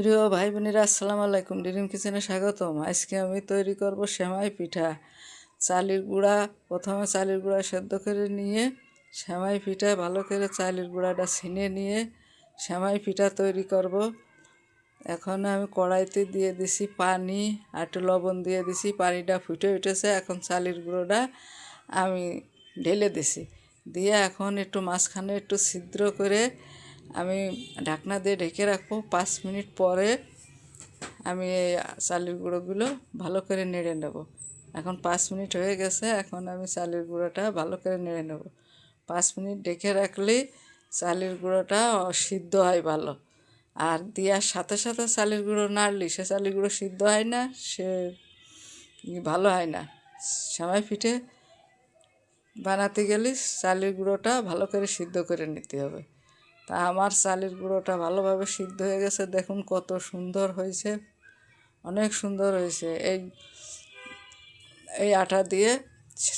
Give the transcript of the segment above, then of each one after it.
প্রিয় ভাই বোনেরা, আসসালামু আলাইকুম। ড্রিম কিচেনে স্বাগতম। আজকে আমি তৈরি করব সেমাই পিঠা। চালের গুঁড়া, প্রথমে চালের গুঁড়া সেদ্ধ করে নিয়ে সেমাই পিঠা ভালো করে চালের গুঁড়াটা ছিনে নিয়ে সেমাই পিঠা তৈরি করব। এখন আমি কড়াইতে দিয়ে দিছি পানি আর একটু লবণ দিয়ে দিছি। পানিটা ফুটে উঠেছে, এখন চালের গুঁড়োটা আমি ঢেলে দিছি। দিয়ে এখন একটু মাঝখানে একটু ছিদ্র করে আমি ঢাকনা দিয়ে ঢেকে রাখবো। 5 মিনিট পরে আমি এই চালের গুঁড়োগুলো ভালো করে নেড়ে নেব। এখন 5 মিনিট হয়ে গেছে, এখন আমি চালের গুঁড়োটা ভালো করে নেড়ে নেব। 5 মিনিট ঢেকে রাখলেই চালের গুঁড়োটা সিদ্ধ হয় ভালো। আর দেওয়ার সাথে সাথে চালের গুঁড়ো নাড়লি সে চালের গুঁড়ো সিদ্ধ হয় না, সে ভালো হয় না। সেমাই পিঠে বানাতে গেলে চালের গুঁড়োটা ভালো করে সিদ্ধ করে নিতে হবে। তা আমার চালের গুঁড়োটা ভালোভাবে সিদ্ধ হয়ে গেছে, দেখুন কত সুন্দর হয়েছে, অনেক সুন্দর হয়েছে। এই আটা দিয়ে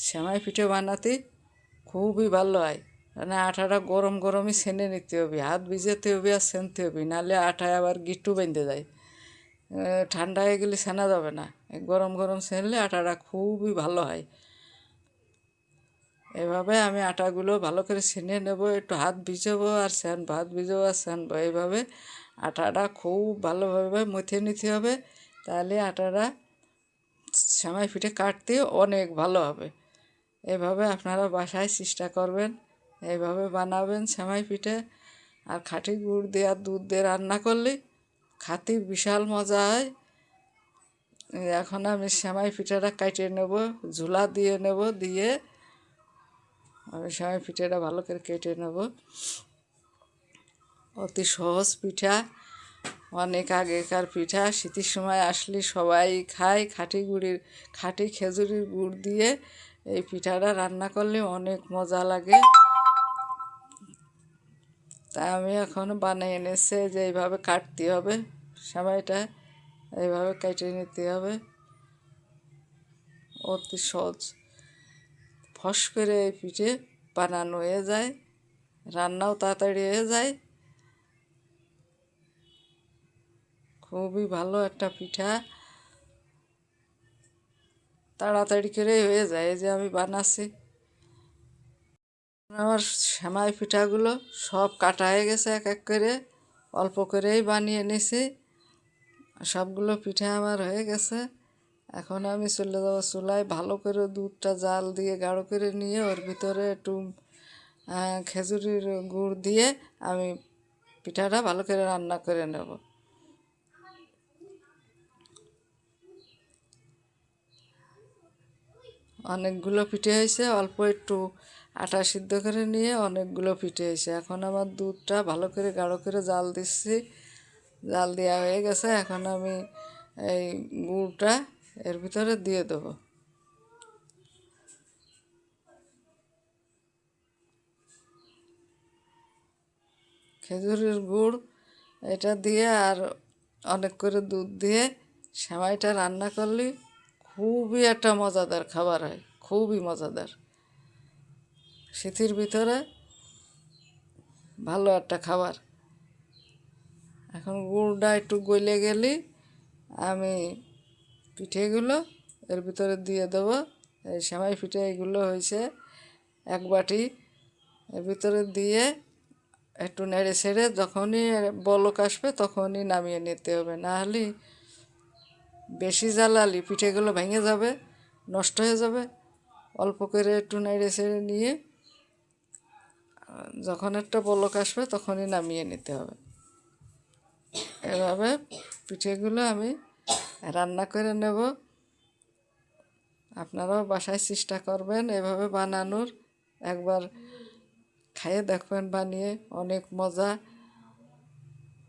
সেমাই পিঠে বানাতে খুবই ভালো হয়। মানে আটাটা গরম গরমই ছেনে নিতে হবে, হাত ভিজাতে হবে আর ছেনতে হবে, নাহলে আটায় আবার গিট্টু বেঁধে যায়। ঠান্ডা হয়ে গেলে ছেনা যাবে না, গরম গরম ছেনলে আটাটা খুবই ভালো হয়। এভাবে আমি আটাগুলো ভালো করে ছেনে নেব, একটু হাত ভিজাবো আর হাত ভিজাবো আর ছানবো। এইভাবে আটাটা খুব ভালোভাবে মথে নিতে হবে, তাহলে আটাটা সেমাই পিঠে কাটতে অনেক ভালো হবে। এভাবে আপনারা বাসায় চেষ্টা করবেন, এইভাবে বানাবেন সেমাই পিঠে। আর খাঁটি গুড় দিয়ে আর দুধ দিয়ে রান্না করলে খাতে বিশাল মজা হয়। এখন আমি সেমাই পিঠাটা কাটিয়ে নেব, ঝুলা দিয়ে নেব, দিয়ে আমি সেমাই পিঠাটা ভালো করে কেটে নেব। অতি সহজ পিঠা, অনেক আগেকার পিঠা। শীতের সময় আসলে সবাই খায়। খাঁটি খেজুরির গুড় দিয়ে এই পিঠাটা রান্না করলে অনেক মজা লাগে। তা আমি এখন বানিয়ে এনেছে যে এইভাবে কাটতে হবে, সেমাইটা এইভাবে কেটে নিতে হবে। অতি সহজ, ফস করে এই পিঠে বানানো হয়ে যায়, রান্নাও তাড়াতাড়ি হয়ে যায়। খুবই ভালো একটা পিঠা, তাড়াতাড়ি করে হয়ে যায়। এই যে আমি বানাচ্ছি, আমার সেমাই পিঠাগুলো সব কাটা হয়ে গেছে, এক এক করে অল্প করেই বানিয়ে নিছি। সবগুলো পিঠা আমার হয়ে গেছে। এখন আমি চলে যাবো চুলায়, ভালো করে দুধটা জাল দিয়ে গাঢ় করে নিয়ে ওর ভিতরে একটু খেজুরির গুড় দিয়ে আমি পিঠাটা ভালো করে রান্না করে নেব। অনেকগুলো পিঠে হয়েছে, অল্প একটু আটা সিদ্ধ করে নিয়ে অনেকগুলো পিঠে হয়েছে। এখন আমার দুধটা ভালো করে গাঢ় করে জাল দিচ্ছি, জাল দেওয়া হয়ে গেছে। এখন আমি এই গুড়টা এর ভিতরে দিয়ে দেবো। খেজুরের গুড় এটা দিয়ে আর অনেক করে দুধ দিয়ে সেমাইটা রান্না করলে খুবই একটা মজাদার খাবার হয়, খুবই মজাদার। শীতের ভিতরে ভালো একটা খাবার। এখন গুড়টা একটু গলে গেলে আমি পিঠেগুলো এর ভিতরে দিয়ে দেবো। এই সেমাই পিঠে এগুলো হয়েছে এক বাটি, এর ভিতরে দিয়ে একটু নেড়ে ছেড়ে যখনই বলক আসবে তখনই নামিয়ে নিতে হবে, নাহলে বেশি জ্বালালি পিঠেগুলো ভেঙে যাবে, নষ্ট হয়ে যাবে। অল্প করে একটু নেড়ে ছেড়ে নিয়ে যখন একটা বলক আসবে তখনই নামিয়ে নিতে হবে। এভাবে পিঠেগুলো আমি রান্না করে নেব। আপনারাও বাসায় চেষ্টা করবেন এভাবে বানানোর, একবার খাইয়ে দেখবেন বানিয়ে, অনেক মজা।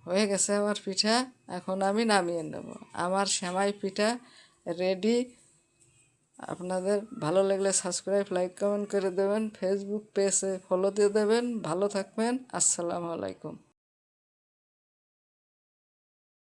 হয়ে গেছে আমার পিঠা, এখন আমি নামিয়ে নেব। আমার সেমাই পিঠা রেডি। আপনাদের ভালো লাগলে সাবস্ক্রাইব, লাইক, কমেন্ট করে দেবেন। ফেসবুক পেজে ফলো দিয়ে দেবেন। ভালো থাকবেন। আসসালামু আলাইকুম।